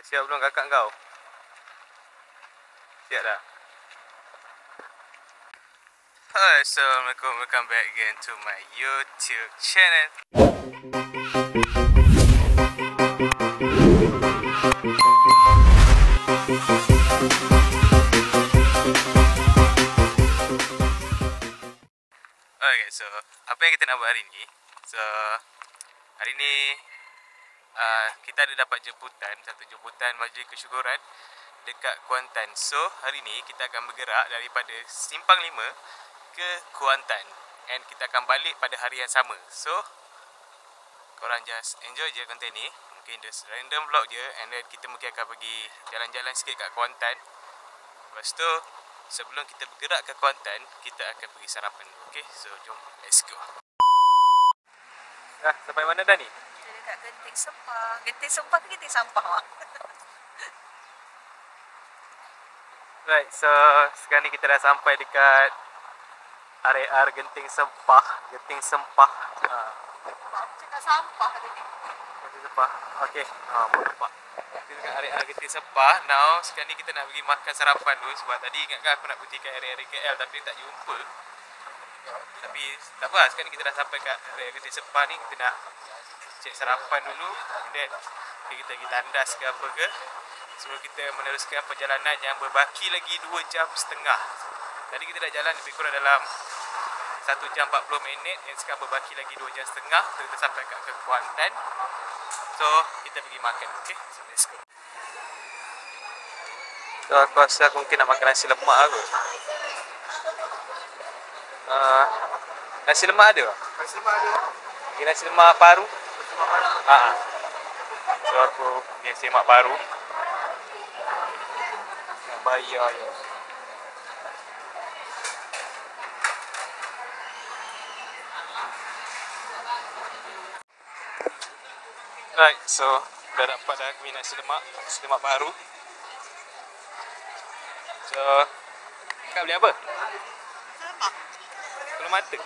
Dah siap belum kakak kau? Siap dah? Hi, Assalamualaikum. Welcome back again to my YouTube channel. Okay, so apa yang kita nak buat hari ni? So hari ni kita ada dapat satu jemputan majlis kesyukuran dekat Kuantan. So hari ni kita akan bergerak daripada Simpang 5 ke Kuantan, and kita akan balik pada hari yang sama. So korang just enjoy je konten ni. Mungkin just random vlog je, and then kita mungkin akan pergi jalan-jalan sikit kat Kuantan. Lepas tu sebelum kita bergerak ke Kuantan, kita akan pergi sarapan dulu. Okay, so jom, let's go. Dah sampai mana dah ni? Dekat Genting Sempah. Genting Sempah ke Genting Sampah, Mak? Right, so sekarang ni kita dah sampai dekat area Genting Sempah. Genting Sempah. Mak cakap sampah tadi. Genting Sempah. Okay, boleh nampak. Kita dekat area Genting Sempah. Now, sekarang ni kita nak pergi makan sarapan dulu. Sebab tadi ingatkan aku nak pergi kat area KL tapi tak jumpa. Tapi tak apa, sekarang ni kita dah sampai kat area Genting Sempah ni. Kita nak cek sarapan dulu, and then kita pergi tandas ke apa ke, sebelum kita meneruskan perjalanan yang berbaki lagi 2 jam setengah. Tadi kita dah jalan lebih kurang dalam 1 jam 40 minit, dan sekarang berbaki lagi 2 jam setengah untuk kita sampai ke Kuantan. So kita pergi makan. Okay, so let's go. So aku rasa aku mungkin nak makan nasi lemak aku. Nasi lemak ada tak? Nasi lemak ada. Okay, nasi lemak paru. So aku ni semak baru. Nak bayar je. Right, so dah dapat dah aku nasi lemak baru. So kau beli apa? Lemak. Telur mata.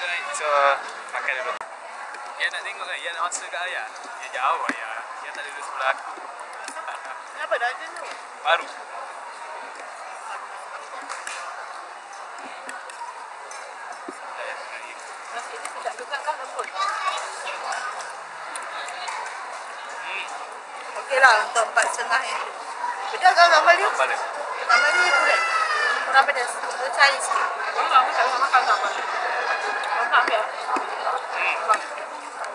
Right, so makan dulu. Ya nak tengok kan, ya nak masa kat ayah. Ya jauh ayah. Ya tak ada duduk sebelah aku. Kenapa dah ada tu? Baru. Nasi ni sedap juga kan, lembut. Okey lah untuk 4.5 ni. Betul kan gambar dia? Gambar dia. Gambar dia boleh. Kurang pedas. Dia cari sikit. Aku tak boleh makan gambar. Aku tak ambil.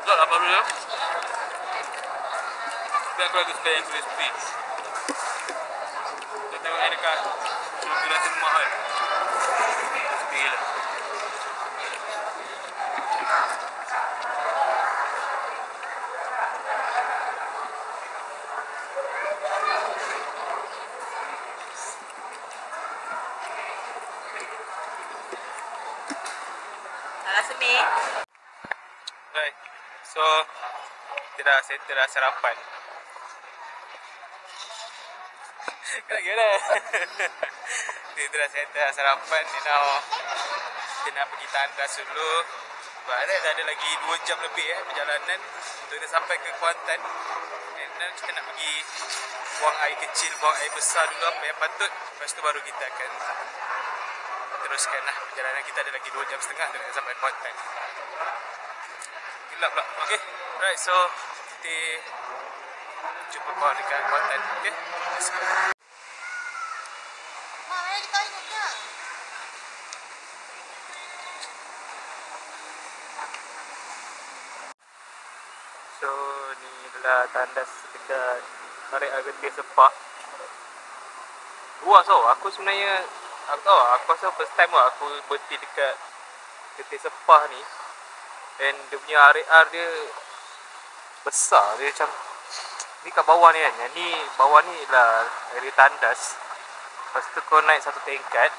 Betul lah baru dia. Tapi aku lagi suka yang crispy. Kita tengok yang dekat Sultan Rasa Mahal. Crispy gila. Rasa mi. Right, so kita dah settle dah sarapan. Kena kira. Kita dah settle dah sarapan. Now kita nak pergi tandas dulu. Sebab ada lagi 2 jam lebih perjalanan untuk kita sampai ke Kuantan. And then kita nak pergi buang air kecil, buang air besar dulu apa yang patut. Lepas tu baru kita akan teruskan lah perjalanan kita. Ada lagi 2 jam setengah untuk kita sampai Kuantan. Gelap pula. Okay, right, so kita jumpa korang dekat Kuantan. Okay, let's go. Mak, ayah kita ingat ke? So ni adalah tandas dekat area Genting Sempah. Luas tau. Aku sebenarnya aku rasa first time lah aku berhenti dekat Genting Sempah ni. And dia punya area dia besar. Dia macam ni kat bawah ni kan. Yang ni bawah ni lah area tandas. Lepas tu kau naik satu tingkat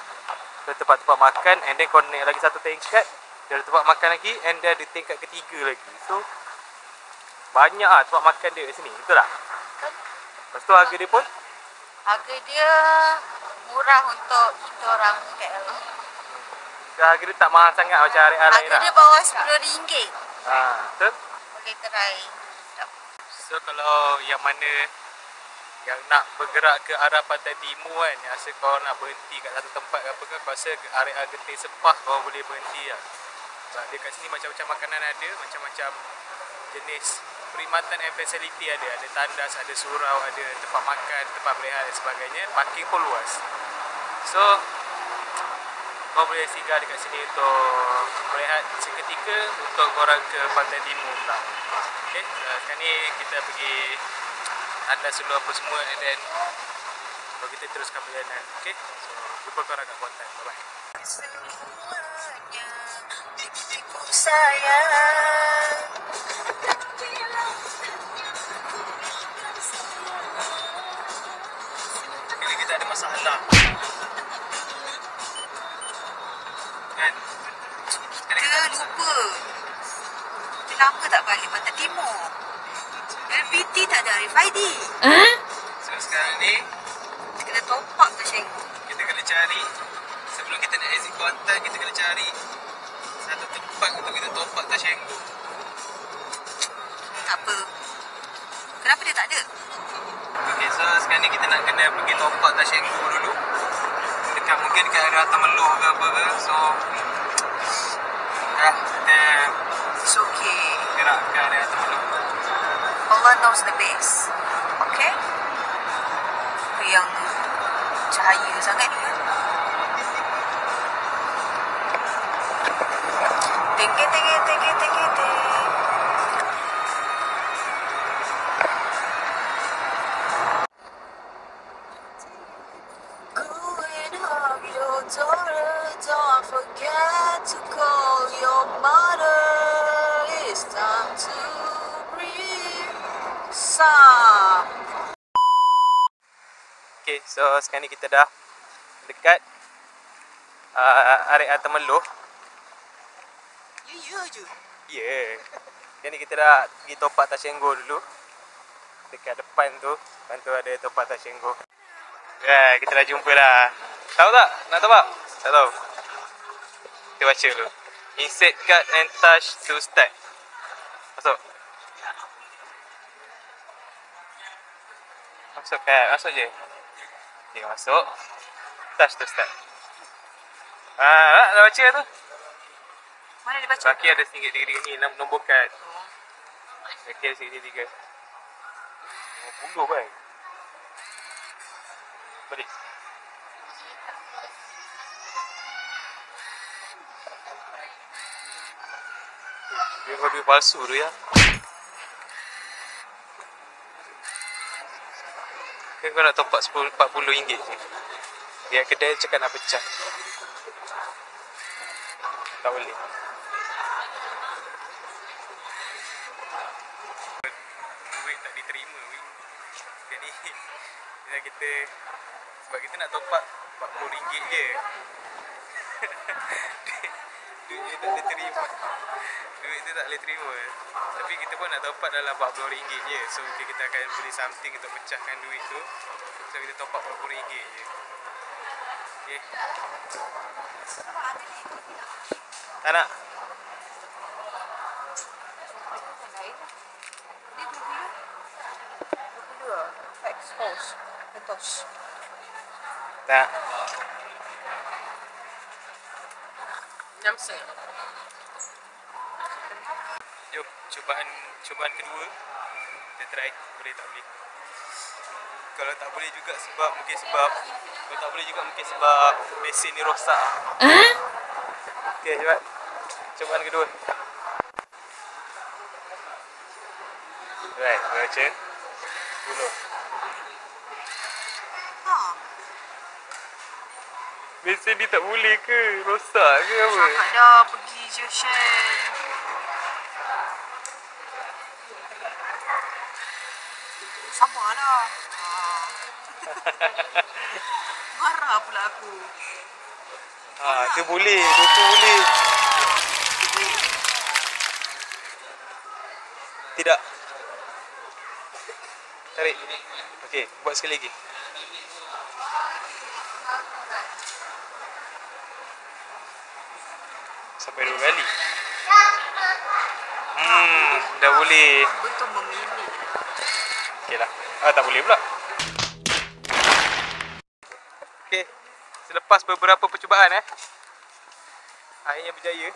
ke tempat-tempat makan, and then kau naik lagi satu tingkat, dia ada tempat makan lagi, and dia ada tingkat ketiga lagi. So banyak lah tempat makan dia kat sini, betul tak? Betul. Lepas tu harga dia pun Harga dia murah untuk kita orang KL. harga dia tak mahal sangat macam area lain Harga lah. dia bawah RM10. Betul? Boleh try. Sedap. So kalau yang mana yang nak bergerak ke arah pantai timur kan, yang rasa kau nak berhenti kat satu tempat ke apa ke, kau rasa area Genting Sepah kau boleh berhenti lah. Sebab dia kat sini macam-macam makanan ada, macam-macam jenis perkhidmatan and facility ada. Ada tandas, ada surau, ada tempat makan, tempat berehat dan sebagainya. Parking pun luas. So kau boleh singgah dekat sini untuk berehat seketika untuk korang ke pantai timur pula. Okay, sekarang ni kita pergi tandas dulu apa semua and then baru kita teruskan perjalanan. Okay, so jumpa korang kat Kuantan. Bye-bye. Kali kita ada masalah kan? Kita lupa. Kenapa tak balik pantai timur? LPT tak ada RFID. So sekarang ni Kita kena top up ke Cenggu. kita kena cari, sebelum kita nak exit Kuantan, kita kena cari satu tempat untuk kita top up Tashenggu. Tak apa. Kenapa dia tak ada? Okay, so sekarang ni kita nak kena pergi top up Tashenggu dulu. Dekat mungkin dekat area Tameloh ke apa ke. So kita It's okay. gerak ke area Tameloh. Allah knows the best. Okay? Apa yang cahaya sangat ni kan? Tengke. Going home your daughter, don't forget to call your mother. It's time to breathe. Okay, so sekarang ni kita dah dekat area Tameloh. Ya je. Yeah. Sekarang ni kita dah pergi top up Tashenggu dulu. Dekat depan tu ada top up Tashenggu. Ya, kita dah jumpa dah. Tahu tak? Nak top up? Tak tahu. Kita baca dulu. Insert card and touch to start. Masuk. Masuk card. Masuk je. Okay, masuk. Touch to start. Dah baca tu. Mana dia baca? Baki ada RM1 tiga-tiga ni, nombor kad. Baki ada RM1 tiga. 50 kan? Balik. Dia kau duit palsu tu ya. Kan kau nak top up RM40 je. Biar kedai cakap nak pecah. Tak boleh. Duit tak diterima weh. Jadi kita sebab kita nak top up RM40 je. Duit dia tak boleh terima. Duit tu tak boleh terima. Tapi kita pun nak top up dalam RM40 je. So kita akan beli something untuk pecahkan duit tu. So kita top up RM40 je. Okay. Tak nak? Tak. 6 sen. Jom, cubaan kedua. Kita try, boleh tak boleh. Kalau tak boleh juga sebab mesin ni rosak. Okey, cepat. Cubaan kedua. Right, baca. 10. Mesin ni tak boleh ke? Rosak ke apa? Cakap dah pergi je Shen. Sabarlah. Marah pula aku. Tu boleh. Tu boleh. Tidak. Tarik. Okey, buat sekali lagi. Sampai 2 kali. Dah boleh. Betul memilih. okey lah. Tak boleh pula. Okey. Selepas beberapa percubaan akhirnya berjaya.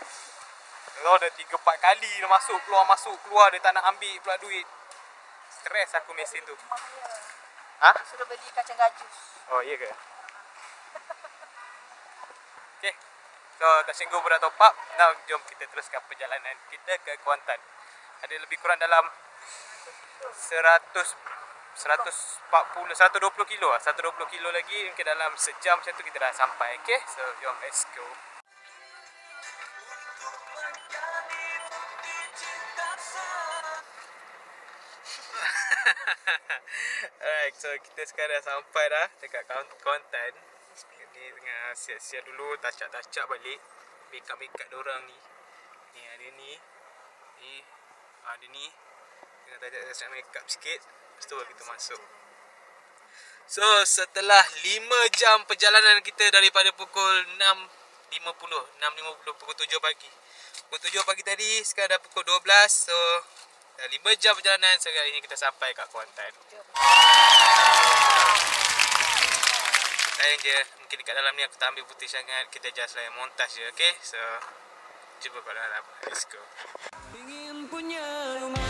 Oh, dah 3-4 kali dah masuk keluar, dia tak nak ambil pula duit. Stres aku mesin tu. Suruh beli kacang gajus. Oh, iya ke? Okey. So, tak singgung pun dah top up. Now, jom kita teruskan perjalanan kita ke Kuantan. Ada lebih kurang dalam 120 kilo lah. 120 kilo lagi, mungkin dalam sejam macam tu kita dah sampai. Okay, so jom let's go. Alright, so kita sekarang dah sampai dah dekat Kuantan. Ni tengah siap-siap dulu, touch-up balik make-up diorang ni. Ni ada ni. Ada ni. Tengah touch-up make-up sikit. Lepas tu kita masuk. So setelah 5 jam perjalanan kita daripada pukul 6.50 pukul 7 pagi. Pukul 7 pagi tadi, sekarang dah pukul 12. So dah 5 jam perjalanan, sekarang ini kita sampai kat Kuantan. Sayang je, mungkin dekat dalam ni aku tak ambil putih sangat. Kita just layan montage je, okay? So jumpa kat dalam. Let's go. Ingin punya rumah.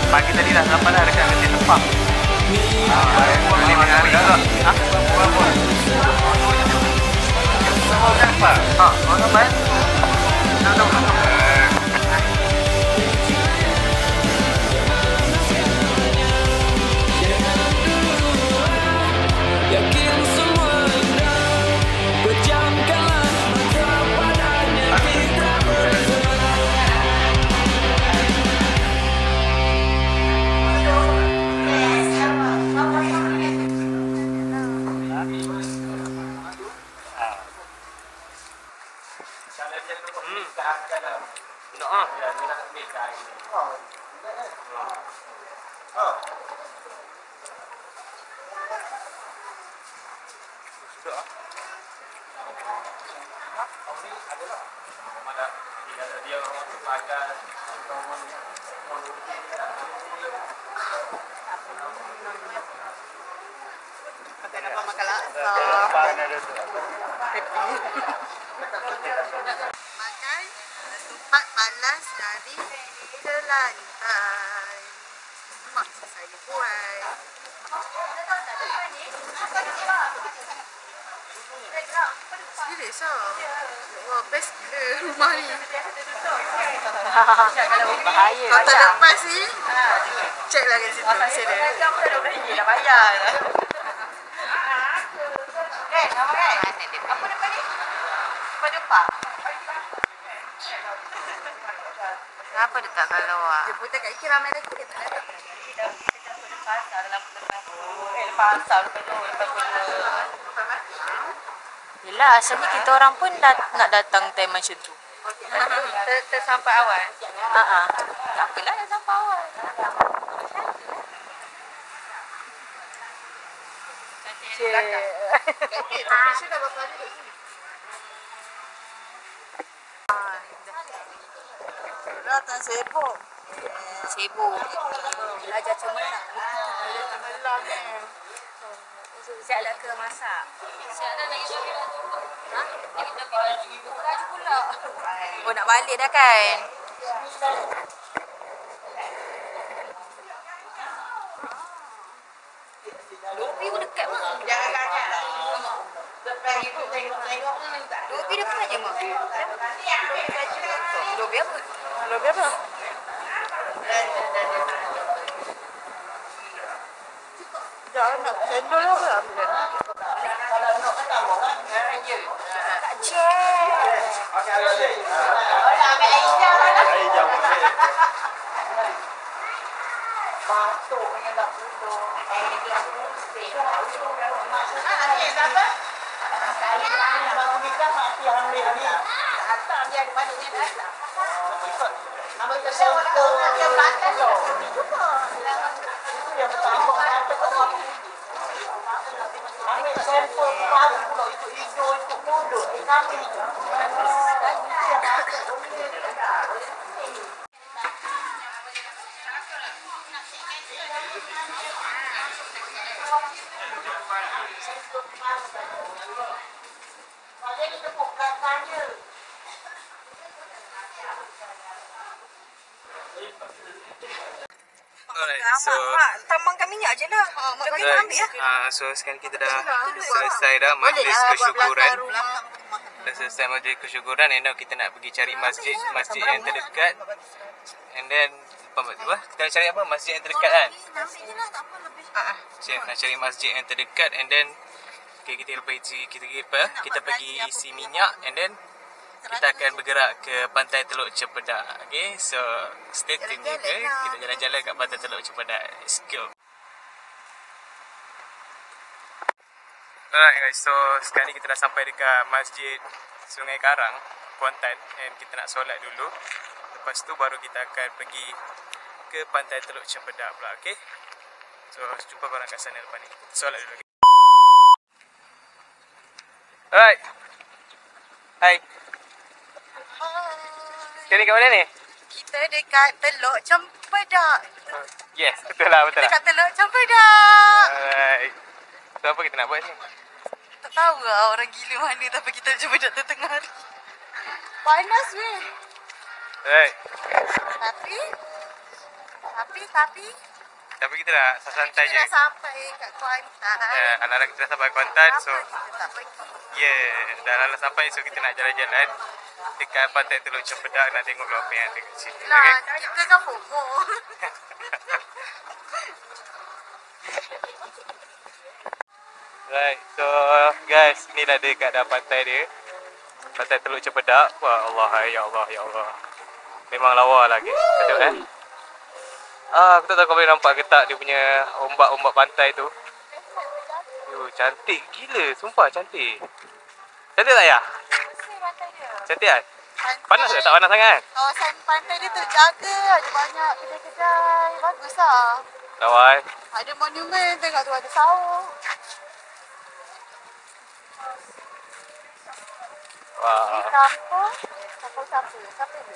Pagi tadi dah sampai dah dekat Mesir Sepang. Ini mana hari juga? Berapa? Mana baik? Dapat makan laksa. Makan tempat panas dari Kelantan. Mak saya buat. Serius lah. Wah, best gila rumah ni. Bahaya. Kalau tak lepas ni, check lah kat situ. Masih ada. Kamu dah RM12 dah bayar dah. Nama kan? Apa depan ni? Depan depan. Kenapa dia tak keluar? Dia putar kat Ikea ramai lagi. Kita dah pasar dalam pasar lepas pula. Yelah, asalnya kita orang pun nak datang time macam tu. Tersampai awal. Tak apalah dah sampai awal. Datang sibuk. Sibuk. Belajar cemerlang. Cemerlang ni. Siap dah ke masak? Siap dah lagi baju. Ha? Lagi baju pula. Oh, nak balik dah kan? Lobi pun dekat mak. Jangan tanya. Lepas ibu tengok-tengok tak. Lobi dekat aja mak. Lobi apa? Lobi apa? Jangan nak cendol apa? Kalau nak ketemu kan? Ya. Tak cek. Orang ambil air jam lah. Batuk dengan tak duduk. Air gelas putih. Air apa? Sekali tangan bangun kita mati ambil ni. Hantar dia ada pada dia dah. Nama kita songkong yang belakang tu. Itu yang pertama batuk orang. Ambil sampel baru pula ikut hidung, ikut mulut. Kami. Itu yang batuk. Alright, so Tambangkan minyak je lah. Mak kami nak ambil lah. so sekarang kita dah selesai dah majlis kesyukuran. Dah selesai majlis kesyukuran, and now kita nak pergi cari masjid yang terdekat. And then kita nak cari apa? Masjid yang terdekat kan? Nak cari masjid yang terdekat, and then kita pergi isi minyak, and then kita akan bergerak ke pantai Teluk Cempedak. Okay, so stay tune je. Kita jalan-jalan kat pantai Teluk Cempedak. Let's go. Alright guys, so sekarang ni kita dah sampai dekat Masjid Sungai Karang, Kuantan, and kita nak solat dulu. Lepas tu baru kita akan pergi ke pantai Teluk Cempedak pula. Okay, so jumpa korang kat sana lepas ni. Solat dulu. Okay? Alright. Hai. Sekarang ni kat mana ni? Kita dekat Teluk Cempedak. Yes, betul lah. Dekat Teluk Cempedak. Alright. So apa kita nak buat ni? Tak tahu lah orang gila mana tapi kita Cempedak tengah hari. Panas weh. Alright. Tapi kita dah santai je. Kita dah sampai kat Kuantan. Anak-anak kita dah sampai Kuantan. So Kita tak pergi. dah anak sampai. So kita nak jalan-jalan dekat pantai Teluk Cempedak, nak tengok apa yang ada kat sini. Nah, Okay? kita kan FOMO. Right, so guys, ni dah dekat dah pantai dia. Pantai Teluk Cempedak. Wah, Allah, ya Allah, ya Allah. Memang lawa lah guys. Betul kan? Aku tak tahu kau boleh nampak ke tak dia punya ombak-ombak pantai tu. Cantik gila, sumpah cantik. Cantik tak ya? Cantik kan? Panas tak? Tak panas sangat? Kawasan pantai dia terjaga. Ada banyak kedai-kedai. Bagus lah. Lawa. Ada monumen. Tengok tu ada sawah. Wah. Ni kampung. Kampung siapa? Siapa ni?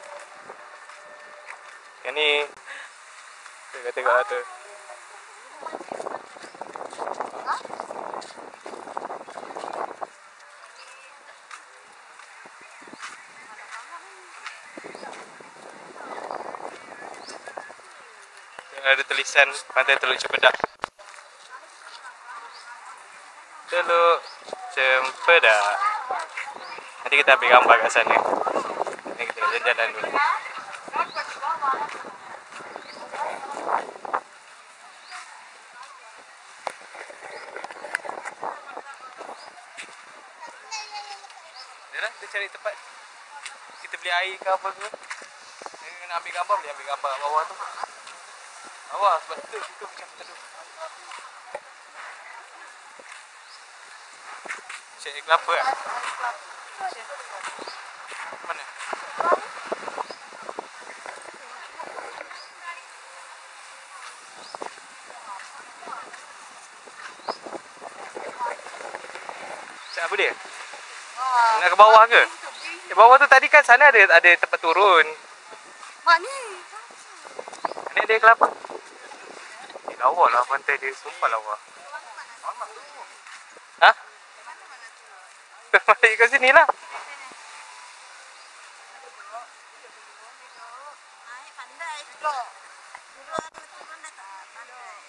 Yang ni. Tengok tu. Ada tulisan Pantai Teluk Cempedak. Teluk Cempedak. Nanti kita ambil gambar kat sana. Nanti kita jalan-jalan dulu. Yalah, kita cari tempat. Kita beli air ke apa tu. Nak ambil gambar, boleh ambil gambar kat bawah tu. Awas, sebab tu macam teduh. Cek air kelapa kan? Mana? Cek apa dia? Nak ke bawah ke? Bawah tu tadi kan sana ada tempat turun. Mak ni. Ni ada kelapa. Lawa lah pantai dia. Sumpah lawa. Ha? Balik ke sini lah. Naik pandai. Duduk. Duduk turun dah tak pandai.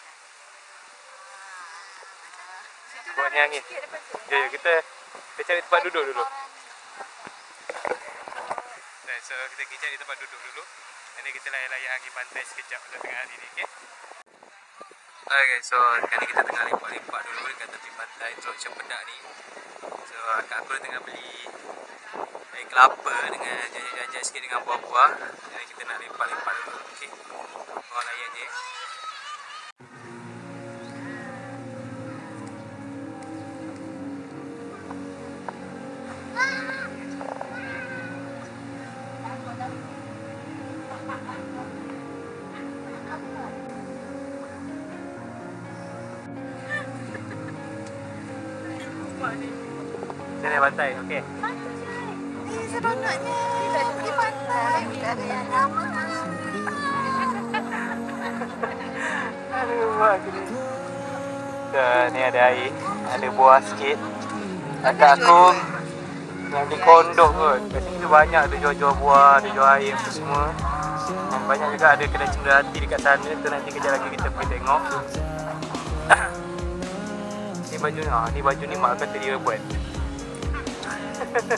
Buat ni angin. Ya, kita cari tempat duduk dulu. So kita pergi cari tempat duduk dulu. Nanti kita layan-layan angin pantai sekejap pada tengah hari ni, okey? Alright guys, so sekarang ni kita tengah lepak-lepak dulu dekat tepi pantai Teluk Cempedak ni. So akak aku tengah beli air kelapa dengan jajak-jajak sikit dengan buah-buah. Jadi kita nak lepak-lepak dulu, okey? Korang layan je. Sini pantai, okey. Ni seronoknya. Kita pergi pantai. Kita ada yang ramai. Aduh, buat gini. So, ni ada air. Ada buah sikit. Akak aku yang di kondok kot. Kat situ banyak ada jual-jual buah, ada jual air apa semua. Dan banyak juga ada kedai cenderati dekat sana. Tu nanti kejap lagi kita pergi tengok. Ni baju ni, ni baju ni mak kata dia buat. Jadi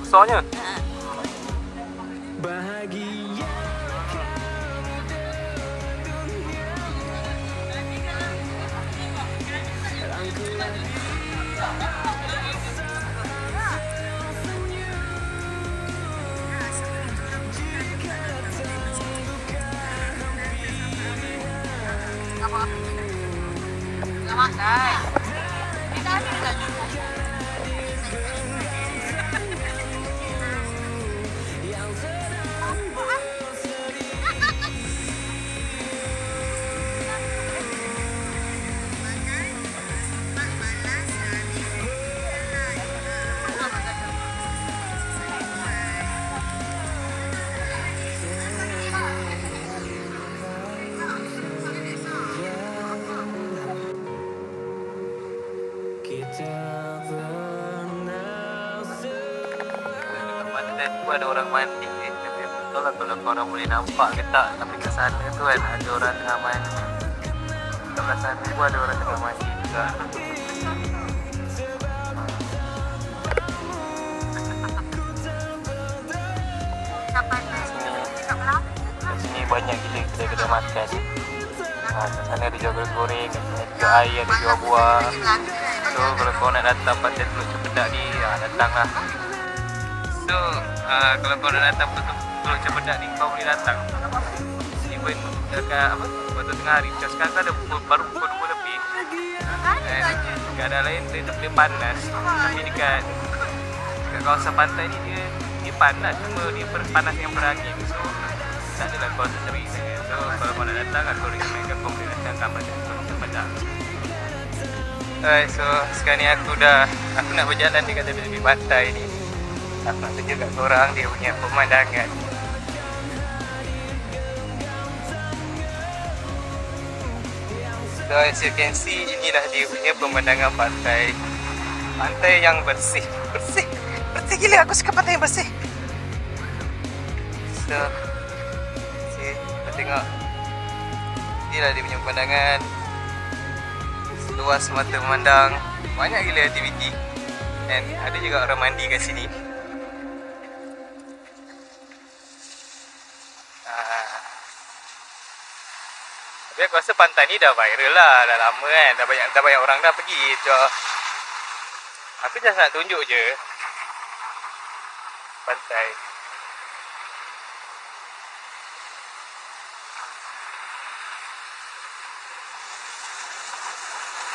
besarnya. Bahagia. Makan. Kita ambil kat dulu. Pantai tu ada orang mandi ni. Tapi betul lah kalau korang boleh nampak ke tak. Tapi kat sana tu kan ada orang tengah mandi. Kat sana pun ada orang tengah mandi juga. Kat sini banyak gila kedai-kedai makan. Kat sana ada jual goreng, ada jual air, ada jual buah. So kalau kau nak datang pantai Teluk Cempedak ni, datanglah. So kalau kau nak datang Teluk Cempedak ni, kau boleh datang. Even dekat apa, waktu tengah hari. Macam sekarang kan ada baru pukul 2 lebih. Dan keadaan lain dia panas. Tapi dekat kawasan pantai ni dia panas. Cuma dia panas yang berangin. So tak adalah kau terik sangat. So kalau kau nak datang, aku recommendkan kau boleh datang ke pantai Teluk Cempedak. Alright, so sekarang ni aku nak berjalan dekat tepi pantai ni. Aku nak tunjuk kat korang dia punya pemandangan. So as you can see, inilah dia punya pemandangan pantai. Pantai yang bersih. Bersih gila, aku suka pantai yang bersih. So see, kita tengok. Inilah dia punya pemandangan. Luas mata memandang. Banyak gila aktiviti. Dan ada juga orang mandi kat sini. Tapi aku rasa pantai ni dah viral lah. Dah lama kan. Dah banyak orang dah pergi. So, aku just nak tunjuk je pantai.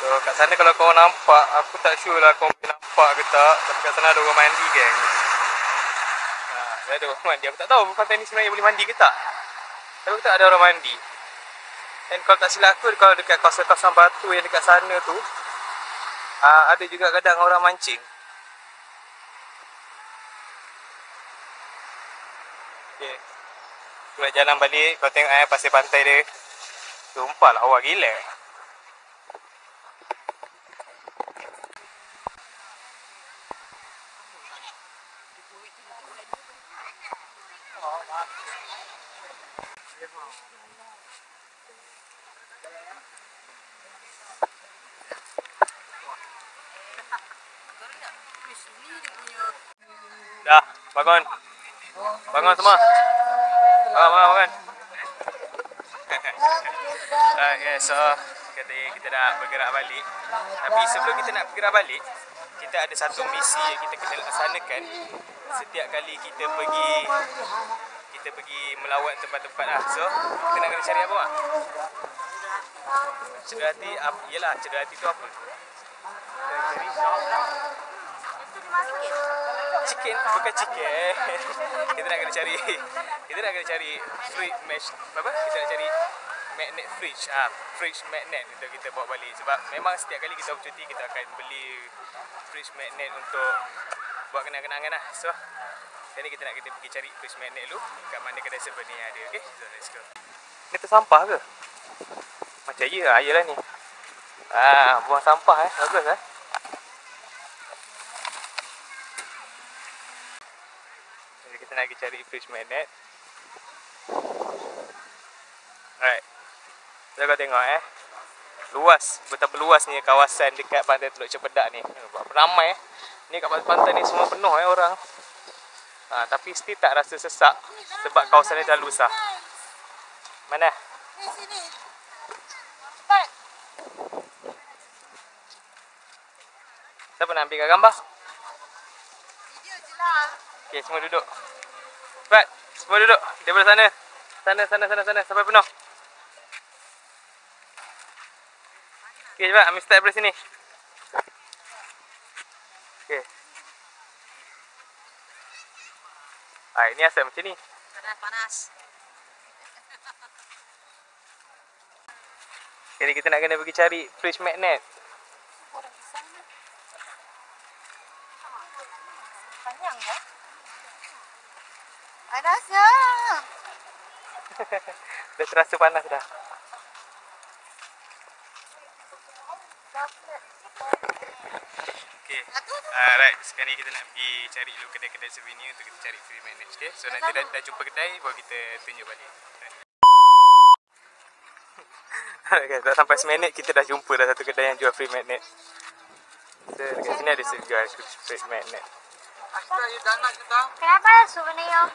So kat sana kalau kau nampak, aku tak sure lah kau boleh nampak ke tak. Tapi kat sana ada orang mandi geng. Ada orang mandi. Aku tak tahu pantai ni sebenarnya boleh mandi ke tak. Tapi aku tak ada orang mandi. Dan kalau tak silap aku, kalau dekat kawasan-kawasan batu yang dekat sana tu, ada juga kadang orang mancing. Okay. Aku nak jalan balik. Kau tengok pasir pantai dia. Sumpah lah, awak gila. Dah, bangun. Bangun semua. Bangun. Okay, so kita dah bergerak balik. Tapi sebelum kita nak bergerak balik, kita ada satu misi yang kita kena laksanakan setiap kali kita pergi melawat tempat-tempat lah. So, kita nak kena cari apa, Mak? Cederhati, yelah, cederhati tu apa? Chicken, bukan chicken. Kita nak kena cari fridge mesh, apa? Kita nak cari magnet fridge. Fridge magnet untuk kita bawa balik. Sebab memang setiap kali kita bercuti, kita akan beli fridge magnet untuk buat kenang-kenangan lah. So, jadi kita nak pergi cari fridge magnet dulu kat mana kedai souvenir yang ada. Okay, so let's go. Ni tersampah ke? Macam iyalah ni. Buang sampah bagus Jadi kita nak pergi cari fridge magnet. Alright. So kau tengok luas, betapa luasnya kawasan dekat pantai Teluk Cempedak ni. Ramai Ni kat pantai ni semua penuh orang. Tapi still tak rasa sesak sebab kawasan ni dah luas. Mana? Ni sini. Cepat. Siapa nak ambil gambar? Video je lah. Okey, semua duduk. Cepat, semua duduk. Daripada sana. Sana sampai penuh. Okey, cepat ambil start daripada sini. Okey. Ini asal macam ni. Panas. Jadi kita nak kena pergi cari fridge magnet. Panjang kan? Panasnya. Dah terasa panas dah. Okay. Alright, sekarang ni kita nak pergi cari dulu kedai-kedai souvenir untuk kita cari free magnet. Okay, so nanti dah jumpa kedai baru kita tunjuk balik. Okay, dah sampai seminit kita dah jumpa dah satu kedai yang jual free magnet. So dekat sini ada juga free magnet. Kenapa souvenir?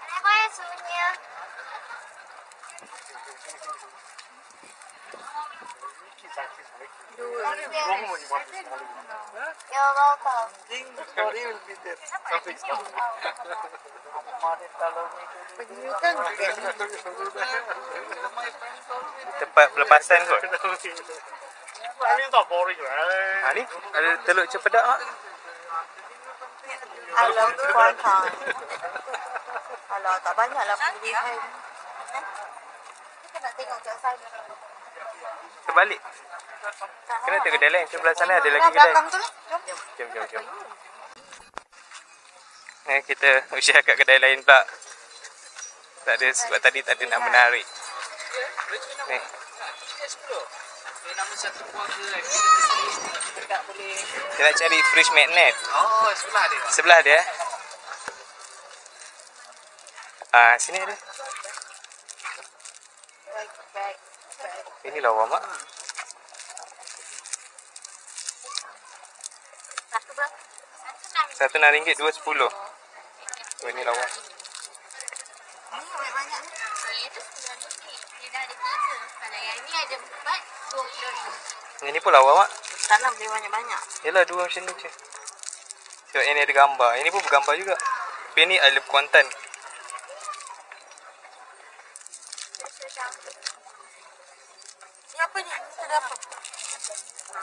Kenapa souvenir? You're welcome. Tempat pelepasan kot. Ni ada Teluk Cempedak mak. Alam Kuantan. Alah, tak banyaklah pilihan. Kita nak tengok kat sana. Terbalik. Kena tengok kedai lain. Sebelah sana ada lagi kedai. Jom. Kita usia kat kedai lain pula. Tak ada, sebab tadi tak ada nak menarik. Ni. Kita nak cari fridge magnet. Oh, sebelah dia. Sebelah dia. Sini ada. Ini lawa mak. Satu RM6, dua RM10. Oh, ini lawa. Banyak ni. Yang tu RM9. Dia dah ada 3. Kalau yang ni ada 4, RM20. Ini pun lawa mak. Tanam dia banyak-banyak. Yalah, dua macam ni je. Tengok ini ada gambar. Ini pun bergambar juga. Tapi ni Alam Kuantan. ada apa?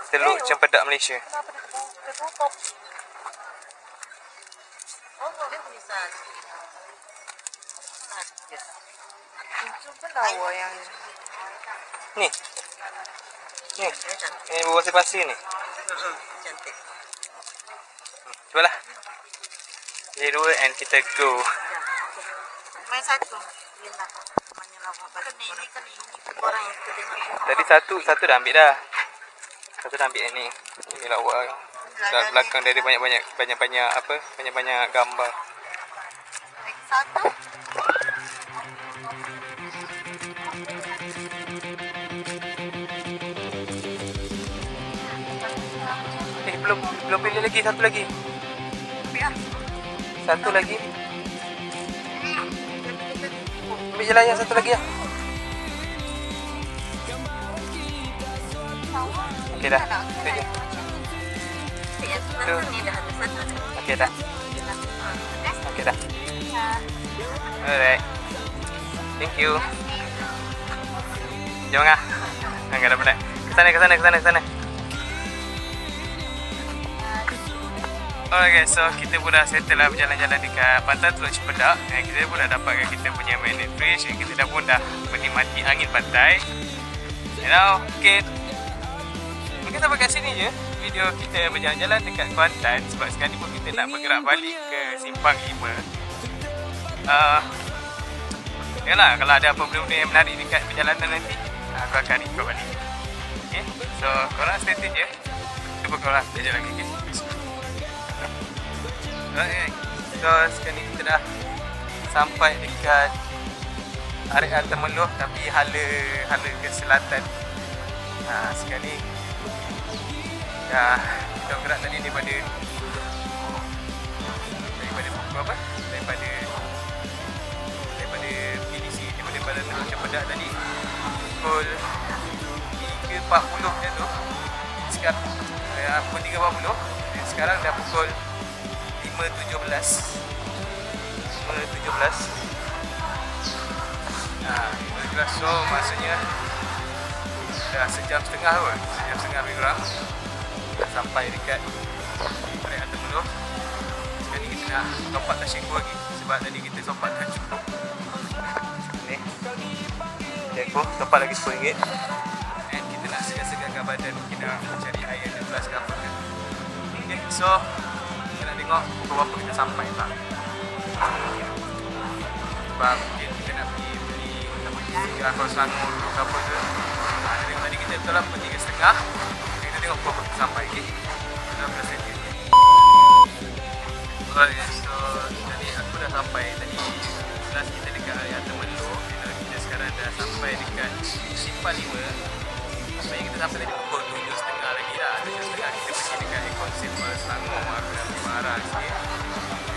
Teluk Cempedak Malaysia. Kenapa tertutup? Oh, boleh tulisan. Itu pelawa yang Ni. Ni. Ini buah pasir ni. Cantik. Cubalah. Jadi 2 and kita go. Main satu. Yelah. Namanya lawak balik. Kan ini orang yang kita tengok. Tadi satu dah ambil dah. Satu dah ambil yang ni. Ini lawa. Kat belakang dia ada banyak-banyak apa? Banyak-banyak gambar. Lagi satu. Belum pilih lagi, satu lagi. Satu lagi. Ambil je lah yang satu lagi lah. Okey dah. Itu je. Tu. Okey dah. Okey dah. Alright. Thank you. Jom ah. Enggak ada penat. Ke sana. Alright guys, so kita pun dah settle lah berjalan-jalan dekat pantai Teluk Cempedak. Dan kita pun dah dapatkan kita punya magnet bridge. Dan kita pun dah menikmati angin pantai. And now, okay. Mungkin sampai kat sini je video kita berjalan-jalan dekat Kuantan. Sebab sekarang ni pun kita nak bergerak balik ke Simpang 5. Yalah, kalau ada apa benda-benda yang menarik dekat perjalanan nanti, aku akan record balik. Okay, so korang stay tune je. Cuba korang kerja lagi, okay? Okay, so sekarang ni kita dah sampai dekat area Temeloh tapi hala ke selatan. Sekarang ni dah kita gerak tadi daripada pukul apa? Daripada PDC, daripada Teluk Cempedak tadi pukul 3.40 macam tu. Sekarang pukul 3.40 dan sekarang dah pukul 5.17. So maksudnya dah sejam setengah kot. Sejam setengah lebih kurang dah sampai dekat area Temeloh. Sekarang ni kita nak top up Tashiku lagi sebab tadi kita top up dah cukup. Ni Tashiku top up lagi RM10. And kita nak segar-segarkan badan. Kita nak cari air yang jelas ke apa ke. Okay, so kita nak tengok pukul berapa kita sampai tak. Sebab mungkin kita nak pergi beli kalau Selangor dulu ke apa ke. Tengok tadi kita betul lah pukul 3.30. Kita tengok pukul berapa kita sampai. Okay, 12 cm. Alright, so tadi aku dah sampai tadi. Last kita dekat area Temeloh. Kita sekarang dah sampai dekat Simpang 5. Sebenarnya kita sampai tadi pukul 7.30 lagi lah. 7.30 kita pergi dekat Ekon Simple Selangor. Aku dah marah sikit.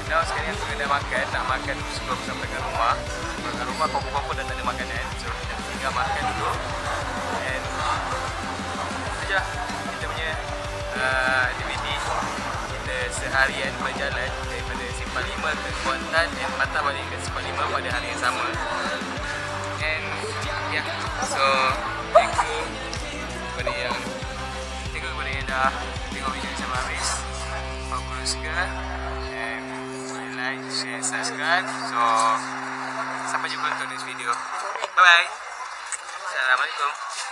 Now sekarang aku kena makan. Nak makan dulu sebelum aku sampai ke rumah. Sebelum ke rumah kau pun dah tak ada makanan. So kita tinggal makan dulu. And itu je kita punya DVD. Kita seharian berjalan daripada Simpang 5 ke Kuantan dan patah balik ke Simpang 5 pada hari yang sama. And yeah, so thank you kepada yang dah tengok video ni sampai habis. Kalau korang suka, and like, share, subscribe. So sampai jumpa untuk next video. Bye bye. Assalamualaikum.